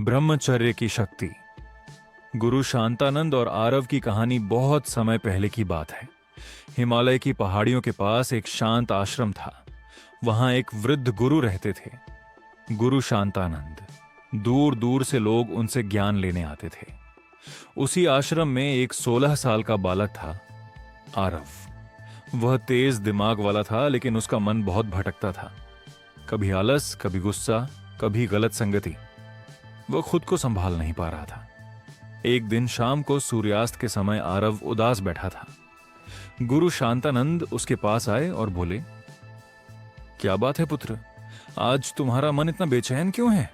ब्रह्मचर्य की शक्ति। गुरु शांतानंद और आरव की कहानी बहुत समय पहले की बात है। हिमालय की पहाड़ियों के पास एक शांत आश्रम था। वहां एक वृद्ध गुरु रहते थे, गुरु शांतानंद। दूर दूर से लोग उनसे ज्ञान लेने आते थे। उसी आश्रम में एक 16 साल का बालक था, आरव। वह तेज दिमाग वाला था, लेकिन उसका मन बहुत भटकता था। कभी आलस, कभी गुस्सा, कभी गलत संगति। वह खुद को संभाल नहीं पा रहा था। एक दिन शाम को सूर्यास्त के समय आरव उदास बैठा था। गुरु शांतानंद उसके पास आए और बोले, क्या बात है पुत्र, आज तुम्हारा मन इतना बेचैन क्यों है?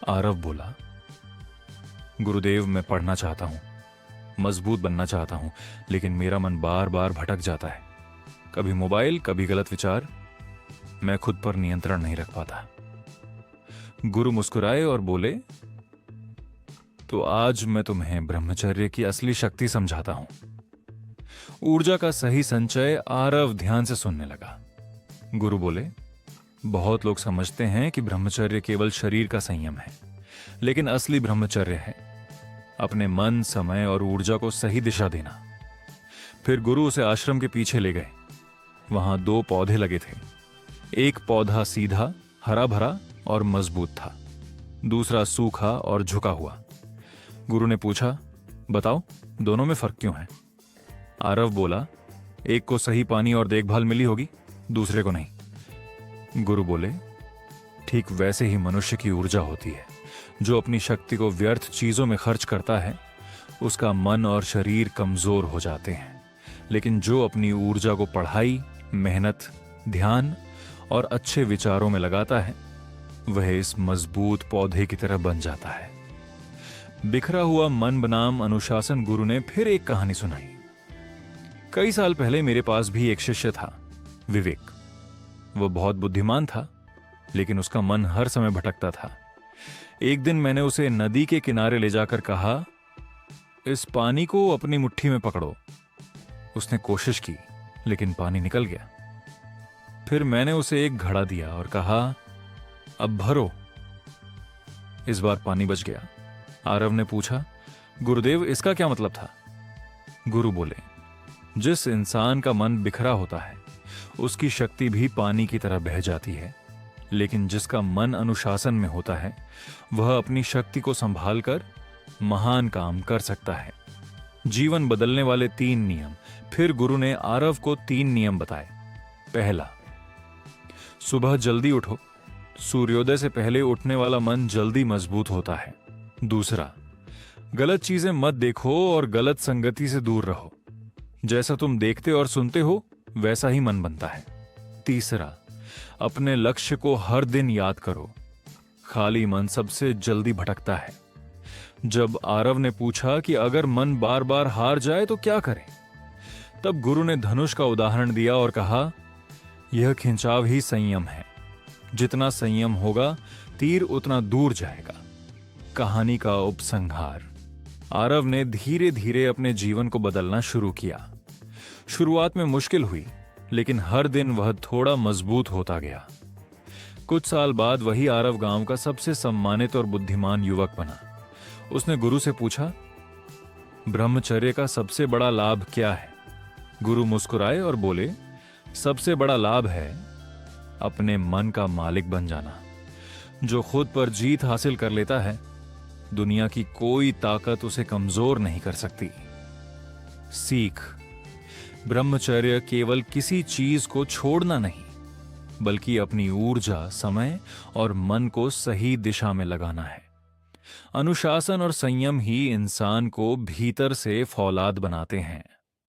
आरव बोला, गुरुदेव, मैं पढ़ना चाहता हूं, मजबूत बनना चाहता हूं, लेकिन मेरा मन बार बार भटक जाता है। कभी मोबाइल, कभी गलत विचार। मैं खुद पर नियंत्रण नहीं रख पाता। गुरु मुस्कुराए और बोले, तो आज मैं तुम्हें ब्रह्मचर्य की असली शक्ति समझाता हूं। ऊर्जा का सही संचय। आरव ध्यान से सुनने लगा। गुरु बोले, बहुत लोग समझते हैं कि ब्रह्मचर्य केवल शरीर का संयम है, लेकिन असली ब्रह्मचर्य है अपने मन, समय और ऊर्जा को सही दिशा देना। फिर गुरु उसे आश्रम के पीछे ले गए। वहां 2 पौधे लगे थे। एक पौधा सीधा, हरा भरा और मजबूत था, दूसरा सूखा और झुका हुआ। गुरु ने पूछा, बताओ, दोनों में फर्क क्यों है? आरव बोला, एक को सही पानी और देखभाल मिली होगी, दूसरे को नहीं। गुरु बोले, ठीक वैसे ही मनुष्य की ऊर्जा होती है। जो अपनी शक्ति को व्यर्थ चीजों में खर्च करता है, उसका मन और शरीर कमजोर हो जाते हैं। लेकिन जो अपनी ऊर्जा को पढ़ाई, मेहनत, ध्यान और अच्छे विचारों में लगाता है, वह इस मजबूत पौधे की तरह बन जाता है। बिखरा हुआ मन बनाम अनुशासन। गुरु ने फिर एक कहानी सुनाई। कई साल पहले मेरे पास भी एक शिष्य था, विवेक। वह बहुत बुद्धिमान था, लेकिन उसका मन हर समय भटकता था। एक दिन मैंने उसे नदी के किनारे ले जाकर कहा, इस पानी को अपनी मुट्ठी में पकड़ो। उसने कोशिश की, लेकिन पानी निकल गया। फिर मैंने उसे एक घड़ा दिया और कहा, अब भरो। इस बार पानी बच गया। आरव ने पूछा, गुरुदेव, इसका क्या मतलब था? गुरु बोले, जिस इंसान का मन बिखरा होता है, उसकी शक्ति भी पानी की तरह बह जाती है, लेकिन जिसका मन अनुशासन में होता है, वह अपनी शक्ति को संभाल कर महान काम कर सकता है। जीवन बदलने वाले 3 नियम। फिर गुरु ने आरव को 3 नियम बताए। पहला, सुबह जल्दी उठो। सूर्योदय से पहले उठने वाला मन जल्दी मजबूत होता है। दूसरा, गलत चीजें मत देखो और गलत संगति से दूर रहो। जैसा तुम देखते और सुनते हो, वैसा ही मन बनता है। तीसरा, अपने लक्ष्य को हर दिन याद करो। खाली मन सबसे जल्दी भटकता है। जब आरव ने पूछा कि अगर मन बार बार हार जाए तो क्या करें, तब गुरु ने धनुष का उदाहरण दिया और कहा, यह खिंचाव ही संयम है। जितना संयम होगा, तीर उतना दूर जाएगा। कहानी का उपसंहार। आरव ने धीरे धीरे अपने जीवन को बदलना शुरू किया। शुरुआत में मुश्किल हुई, लेकिन हर दिन वह थोड़ा मजबूत होता गया। कुछ साल बाद वही आरव गांव का सबसे सम्मानित और बुद्धिमान युवक बना। उसने गुरु से पूछा, ब्रह्मचर्य का सबसे बड़ा लाभ क्या है? गुरु मुस्कुराए और बोले, सबसे बड़ा लाभ है अपने मन का मालिक बन जाना। जो खुद पर जीत हासिल कर लेता है, दुनिया की कोई ताकत उसे कमजोर नहीं कर सकती। सीख, ब्रह्मचर्य केवल किसी चीज को छोड़ना नहीं, बल्कि अपनी ऊर्जा, समय और मन को सही दिशा में लगाना है। अनुशासन और संयम ही इंसान को भीतर से फौलाद बनाते हैं।